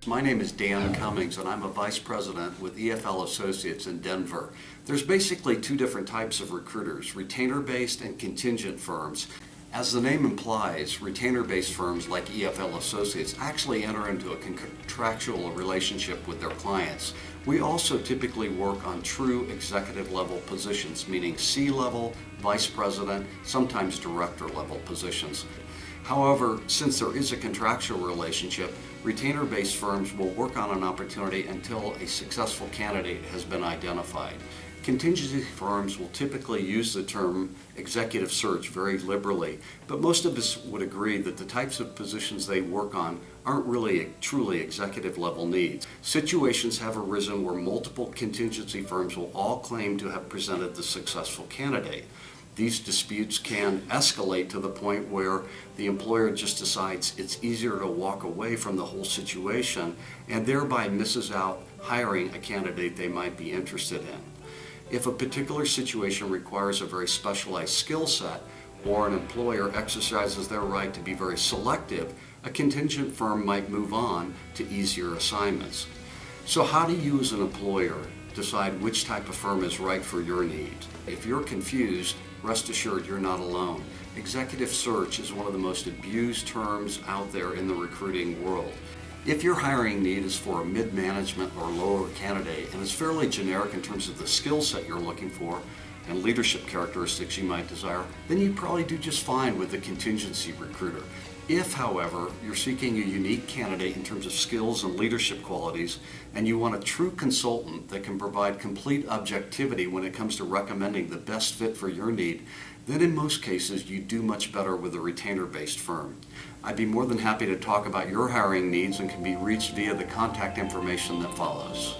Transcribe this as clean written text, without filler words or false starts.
My name is Dan Cummings and I'm a Vice President with EFL Associates in Denver. There's basically two different types of recruiters, retainer-based and contingent firms. As the name implies, retainer-based firms like EFL Associates actually enter into a contractual relationship with their clients. We also typically work on true executive level positions, meaning C-level, vice president, sometimes director level positions. However, since there is a contractual relationship, retainer-based firms will work on an opportunity until a successful candidate has been identified. Contingency firms will typically use the term executive search very liberally, but most of us would agree that the types of positions they work on aren't really truly executive level needs. Situations have arisen where multiple contingency firms will all claim to have presented the successful candidate. These disputes can escalate to the point where the employer just decides it's easier to walk away from the whole situation and thereby misses out hiring a candidate they might be interested in. If a particular situation requires a very specialized skill set or an employer exercises their right to be very selective, a contingent firm might move on to easier assignments. So how do you as an employer decide which type of firm is right for your needs? If you're confused, rest assured you're not alone. Executive search is one of the most abused terms out there in the recruiting world. If your hiring need is for a mid-management or lower candidate and is fairly generic in terms of the skill set you're looking for and leadership characteristics you might desire, then you'd probably do just fine with the contingency recruiter. If, however, you're seeking a unique candidate in terms of skills and leadership qualities, and you want a true consultant that can provide complete objectivity when it comes to recommending the best fit for your need, then in most cases you do much better with a retainer-based firm. I'd be more than happy to talk about your hiring needs and can be reached via the contact information that follows.